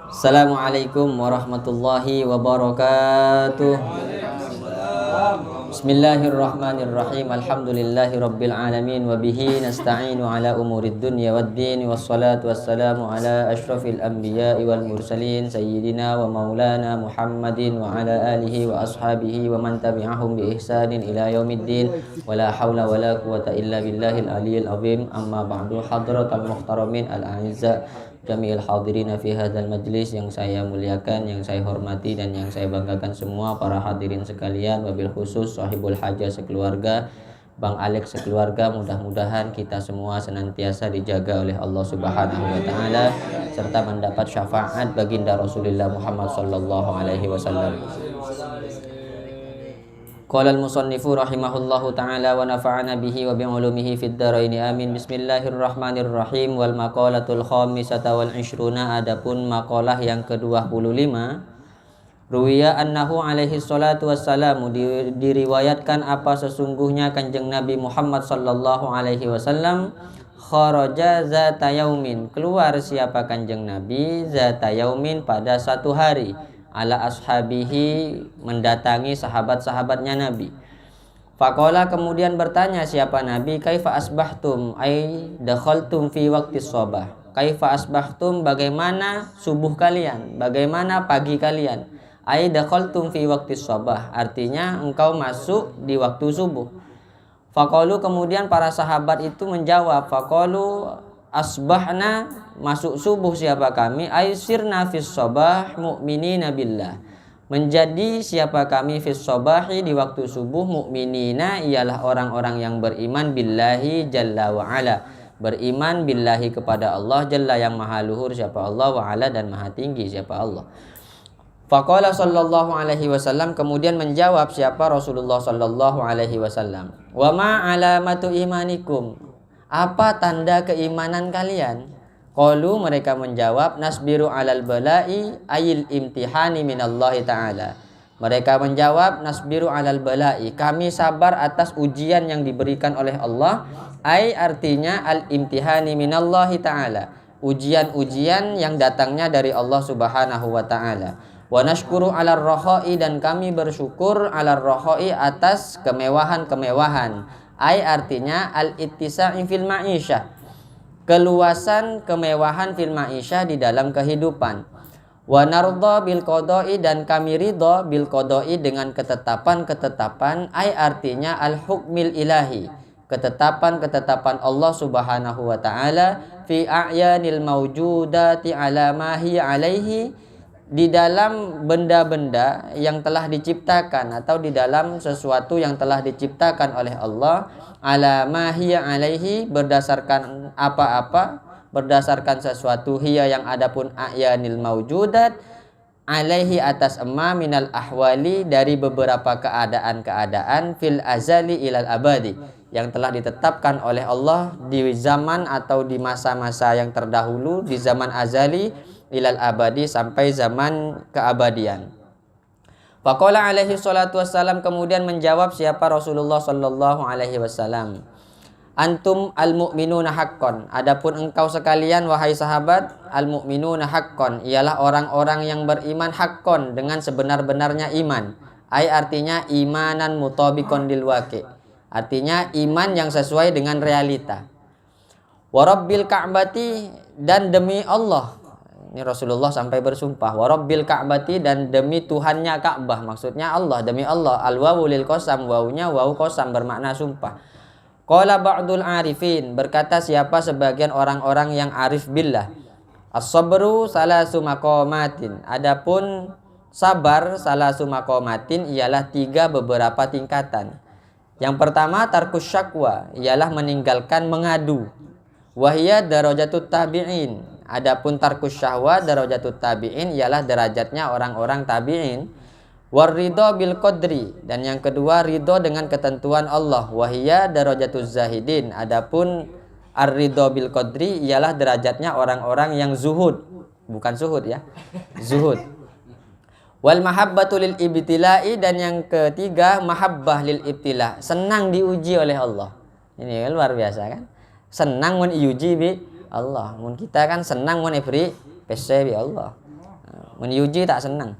Assalamualaikum warahmatullahi wabarakatuh. Bismillahirrahmanirrahim. Alhamdulillahi rabbil alamin wa bihi nasta'inu ala umurid dunya waddin wassalatu wassalamu ala asyrafil anbiya'i wal mursalin sayyidina wa maulana Muhammadin wa ala alihi wa ashabihi wa man tabi'ahum bi ihsanin ila yaumiddin wa la hawla wa la quwwata illa billahil aliyyil azim. Amma ba'du, hadratal muhtaramin al-a'izza jami'il hadirina fi hadzal majlis, yang saya muliakan, yang saya hormati dan yang saya banggakan semua para hadirin sekalian, wabil khusus sahibul hajah sekeluarga, Bang Alex sekeluarga. Mudah-mudahan kita semua senantiasa dijaga oleh Allah Subhanahu wa taala serta mendapat syafaat baginda Rasulullah Muhammad sallallahu alaihi wasallam. Qala al-musannifu rahimahullahu ta'ala wa nafa'ana bihi wa bi'ulumihi fid dharaini amin. Bismillahirrahmanirrahim. Wal maqalatul khamisata wal ishruna, adapun maqalah yang ke-25. Ruwiya annahu alaihi salatu wassalamu, diriwayatkan apa sesungguhnya Kanjeng Nabi Muhammad sallallahu alaihi wasallam kharaja zata yaumin, keluar siapa Kanjeng Nabi zata yaumin pada satu hari, ala ashabihi, mendatangi sahabat-sahabatnya Nabi. Faqala, kemudian bertanya siapa Nabi, kaifa asbahtum, ay dakhaltum fi waqtis sabah. Kaifa asbahtum, bagaimana subuh kalian, bagaimana pagi kalian. Ay dakhaltum fi waqtis sabah, artinya engkau masuk di waktu subuh. Faqalu, kemudian para sahabat itu menjawab, faqalu asbahna, masuk subuh siapa kami, aysirna fis sabah mu'minina billah, menjadi siapa kami fis sabahi, di waktu subuh, mu'minina ialah orang-orang yang beriman, billahi jalla wa ala, beriman billahi kepada Allah, jalla yang maha luhur siapa Allah, wa ala dan maha tinggi siapa Allah. Faqala sallallahu alaihi wasallam, kemudian menjawab siapa Rasulullah sallallahu alaihi wasallam, wa ma alamatu imanikum, apa tanda keimanan kalian? Qalu, mereka menjawab, nasbiru alal bala'i ayil imtihani minallahi ta'ala. Mereka menjawab, nasbiru alal bala'i, kami sabar atas ujian yang diberikan oleh Allah. Ay, artinya al imtihani minallahi ta'ala, ujian-ujian yang datangnya dari Allah Subhanahu wa ta'ala. Wa nashkuru alar rohoi, dan kami bersyukur alar rohoi, atas kemewahan-kemewahan. Ay, artinya al-ittisa'i fil ma'isyah, keluasan kemewahan fil ma'isyah, di dalam kehidupan. Wa nardha bil qada'i, dan kami ridha bil qada'i, dengan ketetapan-ketetapan. Ay, artinya al-hukmil ilahi, ketetapan-ketetapan Allah Subhanahu wa ta'ala, fi a'yanil mawjudati ala ma hiya alaihi, di dalam benda-benda yang telah diciptakan, atau di dalam sesuatu yang telah diciptakan oleh Allah, ala ma hiya alaihi, berdasarkan apa-apa, berdasarkan sesuatu, hiya yang adapun a'yanil mawjudat, alaihi atas emma, minal ahwali, dari beberapa keadaan-keadaan, fil azali ilal abadi, yang telah ditetapkan oleh Allah di zaman atau di masa-masa yang terdahulu, di zaman azali ilal abadi, sampai zaman keabadian. Faqala alaihi salatu wassalam, kemudian menjawab siapa Rasulullah sallallahu alaihi wasallam, antum al-mu'minuna haqqan, adapun engkau sekalian wahai sahabat, al-mu'minuna haqqan, ialah orang-orang yang beriman, haqqan, dengan sebenar-benarnya iman. Ay, artinya imanan mutabiqan lil waqi', artinya iman yang sesuai dengan realita. Wa rabbil ka'bati, dan demi Allah, ini Rasulullah sampai bersumpah, wa rabbil ka'bati, dan demi Tuhannya Ka'bah, maksudnya Allah, demi Allah. Al-wawu lil qasam, wawunya wawu qasam, bermakna sumpah. Qala ba'dul arifin, berkata siapa sebagian orang-orang yang arif billah, as-sabru salasu maqamatin, adapun sabar salasu maqamatin ialah 3 beberapa tingkatan. Yang pertama tarkus syakwa, ialah meninggalkan mengadu. Wahia darajatut tabi'in, adapun tarkus syahwa darajatut tabi'in ialah derajatnya orang-orang tabi'in. Warridho bil qadri, dan yang kedua ridho dengan ketentuan Allah. Wahia darajatuz zahidin, adapun ar-ridho bil qadri ialah derajatnya orang-orang yang zuhud, bukan suhud ya, zuhud. Wal mahabbatu lil ibtilai, dan yang ketiga mahabbah lil ibtila, senang diuji oleh Allah. Ini luar biasa kan, senang mun diuji bi Allah. Mun kita kan senang mun ibri pese bi Allah. Mun diuji tak senang.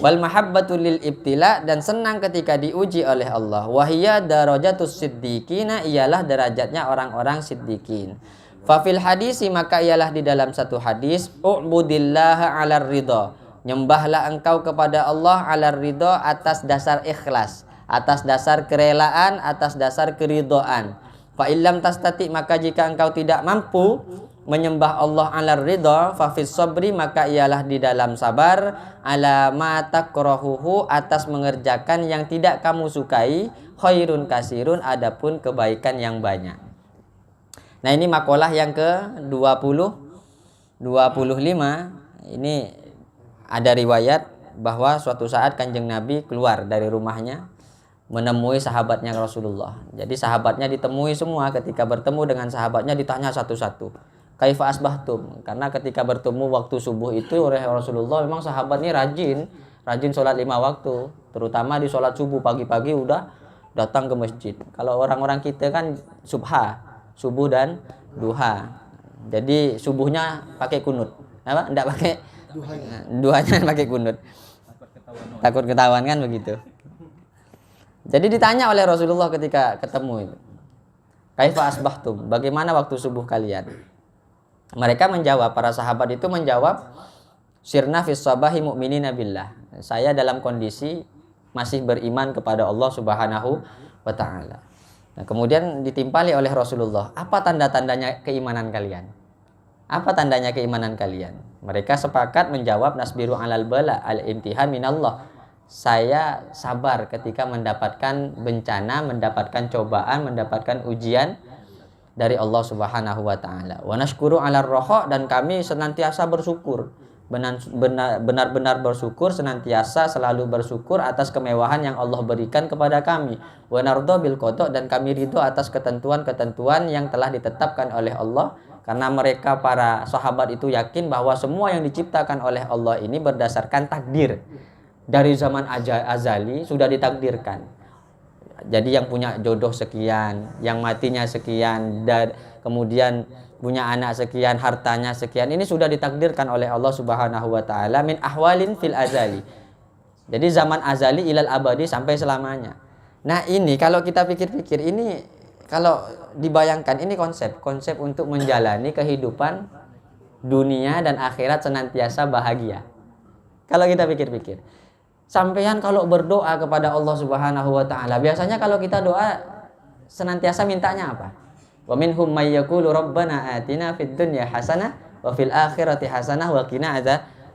Wal mahabbatu lil ibtila, dan senang ketika diuji oleh Allah. Wahiyya darajatus siddiqina, ialah derajatnya orang-orang siddiqin. Fafil hadisi, maka ialah di dalam satu hadis, u'budillaha 'alar ridha, nyembahlah engkau kepada Allah 'alar ridha, atas dasar ikhlas, atas dasar kerelaan, atas dasar keridhaan. Fa illam tastati, maka jika engkau tidak mampu menyembah Allah 'alar ridha, fa fis sabri, maka ialah di dalam sabar, ala ma takrahuhu, atas mengerjakan yang tidak kamu sukai, khairun kasirun, adapun kebaikan yang banyak. Nah, ini makalah yang ke-25. Ini ada riwayat bahwa suatu saat Kanjeng Nabi keluar dari rumahnya menemui sahabatnya Rasulullah. Jadi sahabatnya ditemui semua. Ketika bertemu dengan sahabatnya ditanya satu-satu, kaifa asbahtum? Karena ketika bertemu waktu subuh itu oleh Rasulullah, memang sahabat ini rajin sholat 5 waktu, terutama di sholat subuh pagi-pagi udah datang ke masjid. Kalau orang-orang kita kan subuh dan duha. Jadi subuhnya pakai kunut, apa? Enggak pakai duhanya, pakai kunut. Takut ketahuan kan begitu. Jadi ditanya oleh Rasulullah ketika ketemu itu, kaifa asbahtum? Bagaimana waktu subuh kalian? Mereka menjawab, para sahabat itu menjawab, sirna fis sabahi mu'minina billah. Saya dalam kondisi masih beriman kepada Allah Subhanahu wa taala. Nah, kemudian ditimpali oleh Rasulullah, apa tanda-tandanya keimanan kalian? Apa tandanya keimanan kalian? Mereka sepakat menjawab, nasbiru alal bala, al-imtihan minallah. Saya sabar ketika mendapatkan bencana, mendapatkan cobaan, mendapatkan ujian dari Allah Subhanahu wa taala. Wa nashkuru 'alar raha, dan kami senantiasa bersyukur. Benar-benar bersyukur, senantiasa selalu bersyukur atas kemewahan yang Allah berikan kepada kami. Wa nardo bil qada, dan kami ridho atas ketentuan-ketentuan yang telah ditetapkan oleh Allah, karena mereka para sahabat itu yakin bahwa semua yang diciptakan oleh Allah ini berdasarkan takdir. Dari zaman azali sudah ditakdirkan. Jadi yang punya jodoh sekian, yang matinya sekian, dan kemudian punya anak sekian, hartanya sekian, ini sudah ditakdirkan oleh Allah Subhanahu wa taala min ahwalin fil azali. Jadi zaman azali ilal abadi, sampai selamanya. Nah, ini kalau kita pikir-pikir, ini kalau dibayangkan, ini konsep untuk menjalani kehidupan dunia dan akhirat senantiasa bahagia. Kalau kita pikir-pikir, sampean kalau berdoa kepada Allah Subhanahu wa taala, biasanya kalau kita doa senantiasa mintanya apa? Wa minhum may yaqulu rabbana atina fid dunya hasanah wa fil akhirati hasanah wa qina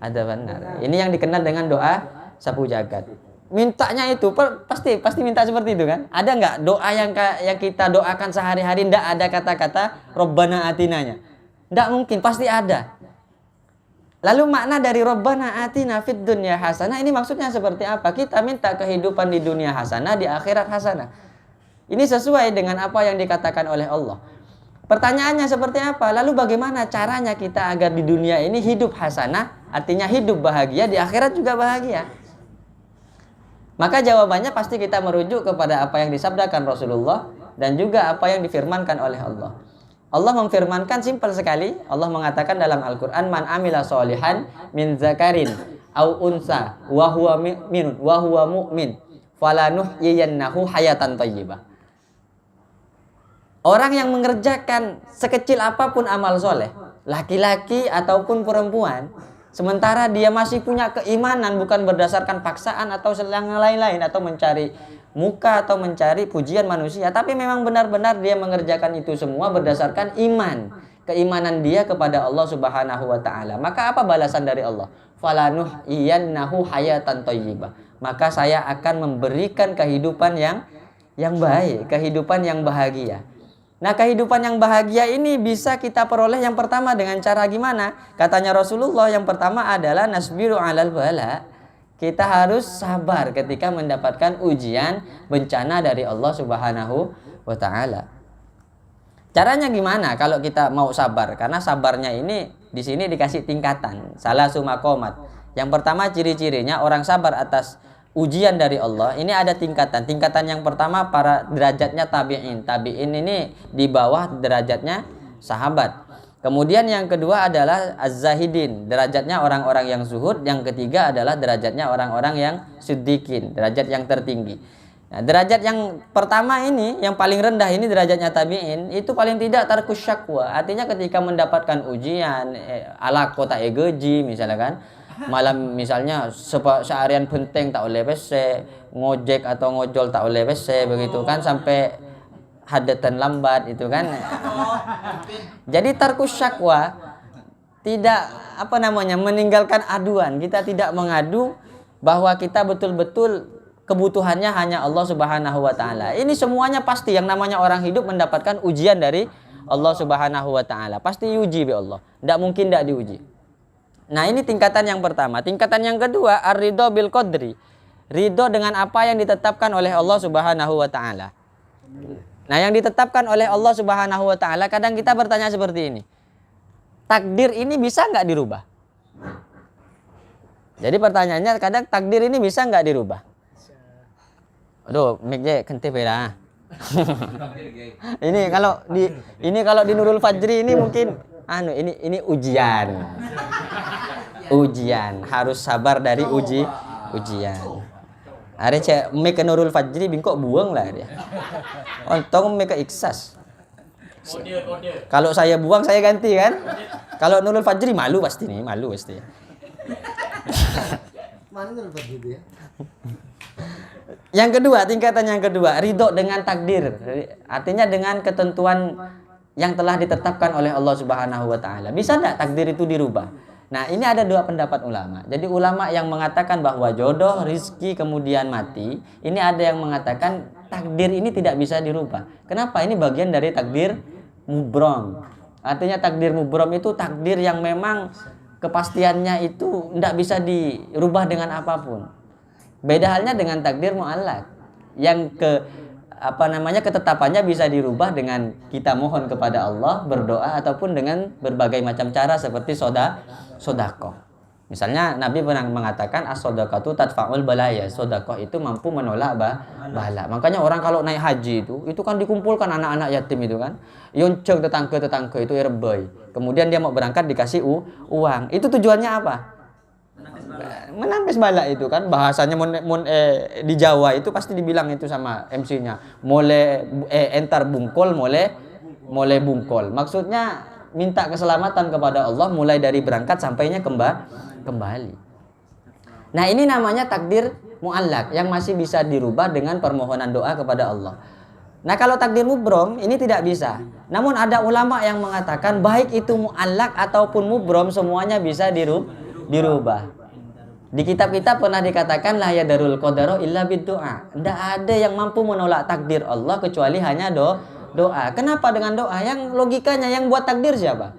adzabannar. Ini yang dikenal dengan doa sapu jagat. Mintanya itu pasti minta seperti itu kan? Ada enggak doa yang kita doakan sehari-hari enggak ada kata-kata rabbana atinanya? Enggak mungkin, pasti ada. Lalu makna dari rabbana atina fid dunya hasanah ini maksudnya seperti apa? Kita minta kehidupan di dunia hasanah, di akhirat hasanah. Ini sesuai dengan apa yang dikatakan oleh Allah. Pertanyaannya seperti apa? Lalu bagaimana caranya kita agar di dunia ini hidup hasanah, artinya hidup bahagia, di akhirat juga bahagia? Maka jawabannya pasti kita merujuk kepada apa yang disabdakan Rasulullah dan juga apa yang difirmankan oleh Allah. Allah memfirmankan simpel sekali. Allah mengatakan dalam Al-Quran, man amila solihan min zakarin au unsa wa huwa mu'min falanuhyiyannahu hayatan thayyibah. Orang yang mengerjakan sekecil apapun amal soleh, laki-laki ataupun perempuan, sementara dia masih punya keimanan, bukan berdasarkan paksaan atau yang lain-lain, atau mencari muka atau mencari pujian manusia, tapi memang benar-benar dia mengerjakan itu semua berdasarkan iman, keimanan dia kepada Allah Subhanahu wa taala. Maka apa balasan dari Allah? Falanuhyiyannahu hayatan thayyibah. Maka saya akan memberikan kehidupan yang baik, kehidupan yang bahagia. Nah, kehidupan yang bahagia ini bisa kita peroleh yang pertama dengan cara gimana? Katanya Rasulullah, yang pertama adalah nasbiru alal bala. Kita harus sabar ketika mendapatkan ujian, bencana dari Allah Subhanahu wa taala. Caranya gimana kalau kita mau sabar? Karena sabarnya ini di sini dikasih tingkatan, salasu maqamat. Yang pertama ciri-cirinya orang sabar atas ujian dari Allah, ini ada tingkatan. Tingkatan yang pertama derajatnya tabi'in. Tabi'in ini di bawah derajatnya sahabat. Kemudian yang kedua adalah az-zahidin, derajatnya orang-orang yang zuhud. Yang ketiga adalah derajatnya orang-orang yang siddiqin, derajat yang tertinggi. Nah, derajat yang pertama ini, yang paling rendah ini derajatnya tabi'in, itu paling tidak tarkus syakwa. Artinya ketika mendapatkan ujian, ala kota egeji misalnya kan, malam misalnya seharian penting tak oleh WC, ngojek atau ngojol tak oleh WC, begitu kan, sampai hadatan lambat itu kan. Jadi tarkus syakwa, tidak meninggalkan aduan. Kita tidak mengadu, bahwa kita betul-betul kebutuhannya hanya Allah Subhanahu wa taala. Ini semuanya pasti, yang namanya orang hidup mendapatkan ujian dari Allah Subhanahu wa taala. Pasti diuji oleh Allah. Tidak mungkin tidak diuji. Nah, ini tingkatan yang pertama. Tingkatan yang kedua, ar-ridho bil qadri. Ridho dengan apa yang ditetapkan oleh Allah Subhanahu wa taala. Nah, yang ditetapkan oleh Allah Subhanahu wa taala, kadang kita bertanya seperti ini. Takdir ini bisa nggak dirubah? Jadi pertanyaannya, kadang takdir ini bisa nggak dirubah? Aduh, mic-nya kentih beda. Ini kalau di Nurul Fajri ini mungkin ini ujian. Ujian, harus sabar dari ujian. Hari cek make Nurul Fajri bingkok buang lah dia. Untung make ikhsas. Kalau saya buang saya ganti kan. Kalau Nurul Fajri malu pasti. Mana Nurul Fajri dia? Yang kedua, tingkatan yang kedua, ridho dengan takdir. Artinya dengan ketentuan yang telah ditetapkan oleh Allah Subhanahu wa taala. Bisa enggak takdir itu dirubah? Nah, ini ada dua pendapat ulama. Jadi ulama yang mengatakan bahwa jodoh, rizki, kemudian mati, ini ada yang mengatakan takdir ini tidak bisa dirubah. Kenapa? Ini bagian dari takdir mubrom. Artinya takdir mubrom itu takdir yang memang kepastiannya itu tidak bisa dirubah dengan apapun. Beda halnya dengan takdir mu'allaq yang ketetapannya bisa dirubah dengan kita mohon kepada Allah, berdoa, ataupun dengan berbagai macam cara seperti sodakoh. Misalnya Nabi pernah mengatakan as-sodaqatu tadfa'ul balaya. Sodakoh itu mampu menolak bala. Makanya orang kalau naik haji itu kan dikumpulkan anak-anak yatim itu kan. Yonceng tetangga itu irbay. Kemudian dia mau berangkat dikasih uang. Itu tujuannya apa? Menampis bala itu kan. Bahasanya di Jawa itu pasti dibilang itu sama MC-nya. Mole entar bungkol mole bungkol. Maksudnya minta keselamatan kepada Allah mulai dari berangkat sampainya kembali. Nah, ini namanya takdir mu'allaq yang masih bisa dirubah dengan permohonan doa kepada Allah. Nah, kalau takdir mubrom ini tidak bisa. Namun ada ulama yang mengatakan baik itu mu'allaq ataupun mubrom semuanya bisa dirubah. Di kitab-kitab pernah dikatakan la yadarul qadara illa bid-du'a. Tidak ada yang mampu menolak takdir Allah kecuali hanya doa. Kenapa dengan doa? Yang logikanya yang buat takdir siapa?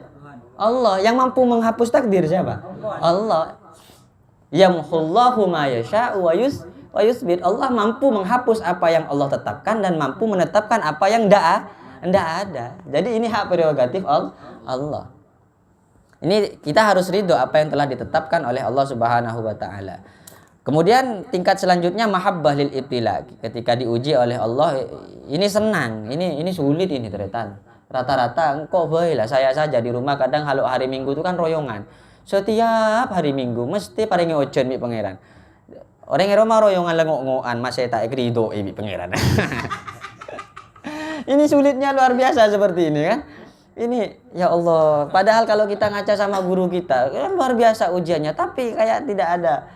Allah. Yang mampu menghapus takdir siapa? Allah. Yamhullahu ma yasha'u wa yusbit. Allah mampu menghapus apa yang Allah tetapkan dan mampu menetapkan apa yang tidak ada. Jadi ini hak prerogatif Allah. Ini kita harus ridho apa yang telah ditetapkan oleh Allah Subhanahu wa taala. Kemudian tingkat selanjutnya mahabbah lil ibtila. Ketika diuji oleh Allah, ini senang, ini sulit ini ternyata. Rata-rata engkau baiklah saya saja di rumah kadang kalau hari Minggu itu kan royongan. Setiap hari Minggu mesti paringi ojen mi pangeran. Orang Roma royongan lengok-ngokan masih tak ridho mi pangeran. Ini sulitnya luar biasa seperti ini kan. Ini ya Allah, padahal kalau kita ngaca sama guru kita, luar biasa ujiannya, tapi kayak tidak ada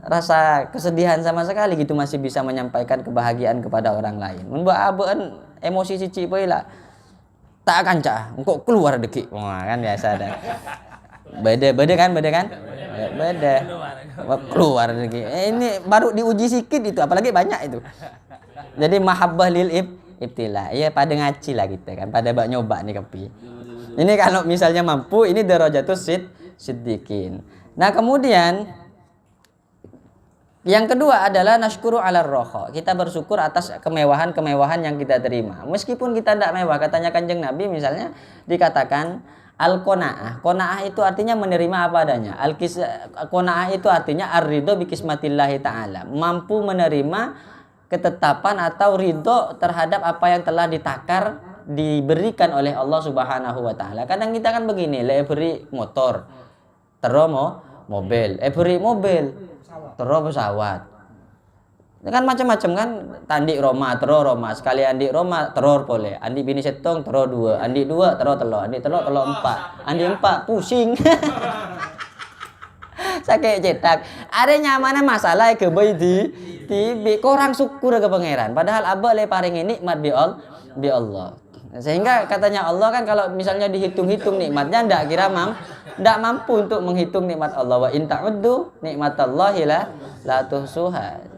rasa kesedihan sama sekali gitu, masih bisa menyampaikan kebahagiaan kepada orang lain. Membuat abean emosi cici lah. Tak akan cah, engkau keluar deki. Wah, kan biasa ada. Beda kan? Beda. Keluar deki. Ini baru diuji sikit itu, apalagi banyak itu. Jadi mahabbah lil ibtila. Ya pada ngaci lah kita kan, pada bak nyoba nih kepi. Ini kalau misalnya mampu, ini darajatus siddiqin. Nah, kemudian yang kedua adalah nasykuru 'alar roha. Kita bersyukur atas kemewahan-kemewahan yang kita terima. Meskipun kita tidak mewah, katanya Kanjeng Nabi misalnya dikatakan al-qanaah. Qanaah itu artinya menerima apa adanya. Qanaah itu artinya ar-ridho bi qismatillahi ta'ala. Mampu menerima ketetapan atau ridho terhadap apa yang telah ditakar diberikan oleh Allah Subhanahu wa taala. Kadang kita kan begini, beri motor, terus mobil, beri mobil, terus pesawat. Kan macam-macam kan, tandik Roma, terus Roma, sekali andi Roma, terus boleh, andi bini setong, terus dua, andi dua, terus telur, andi telur, telur empat, andi empat, pusing. Sakit cetak. Ada nyamana masalah ke di korang syukur ke pangeran. Padahal abah le paring nikmat bi Allah. Sehingga katanya Allah kan kalau misalnya dihitung-hitung nikmatnya ndak mampu untuk menghitung nikmat Allah. Wa in ta'uddu nikmatallahi la tuhsuha.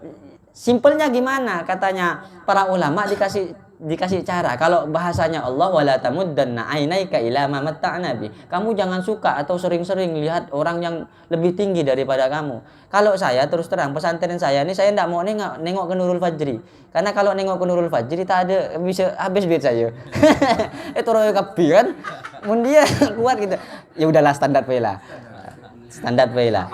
Simpelnya gimana? Katanya para ulama dikasih cara. Kalau bahasanya Allah, wala tamuddanna ainaika ila ma matta'na bi. Kamu jangan suka atau sering-sering lihat orang yang lebih tinggi daripada kamu. Kalau saya terus terang pesantren saya ini, saya tidak mau nengok ke Nurul Fajri. Karena kalau nengok ke Nurul Fajri tak ada, bisa habis duit saya. Itu royo kapi kan. Mun dia kuat gitu. Ya udahlah standar bae lah. Standar bae lah.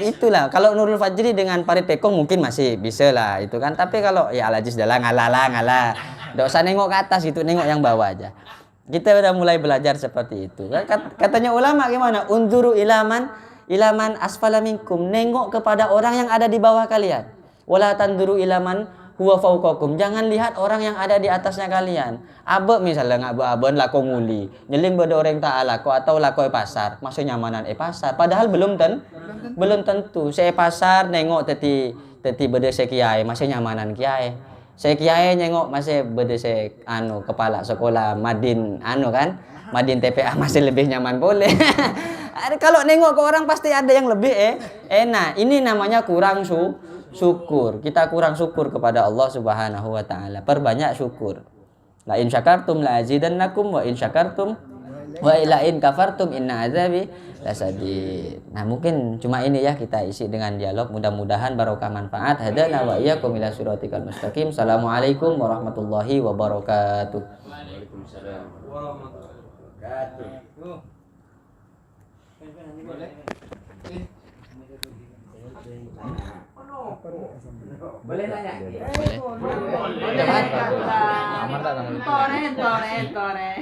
Itulah kalau Nurul Fajri dengan Farid Pekong mungkin masih bisa lah itu kan, tapi kalau ya Al-Aziz dah ngalah nggak usah nengok ke atas gitu, nengok yang bawah aja. Kita udah mulai belajar seperti itu. Katanya ulama gimana? Unzuru ilaman asfala minkum, nengok kepada orang yang ada di bawah kalian. Wala tanduru ilaman huwa fauqakum, jangan lihat orang yang ada di atasnya kalian. Abe misalnya aben lako nguli, nyeling beda orang ta'ala ko atau lako pasar, masuk nyamanan pasar. Padahal belum tentu. Saya pasar nengok teti beda se kiai, masih nyamanan kiai. Saya kiai nengok masih beda se kepala sekolah Madin kan. Madin TPA masih lebih nyaman boleh. Kalau nengok ke orang pasti ada yang lebih enak. Ini namanya kurang syukur. Kita kurang syukur kepada Allah Subhanahu wa taala. Perbanyak syukur. La in syakartum la azidannakum wa in syakartum wa la in kafartum inna azabi lasadid. Nah, mungkin cuma ini ya kita isi dengan dialog, mudah-mudahan barokah manfaat. Hadana wa iyyakum ila siratikal mustaqim. Assalamualaikum warahmatullahi wabarakatuh. Waalaikumsalam warahmatullahi wabarakatuh. Boleh nanya? Boleh. Aman tak? Tore.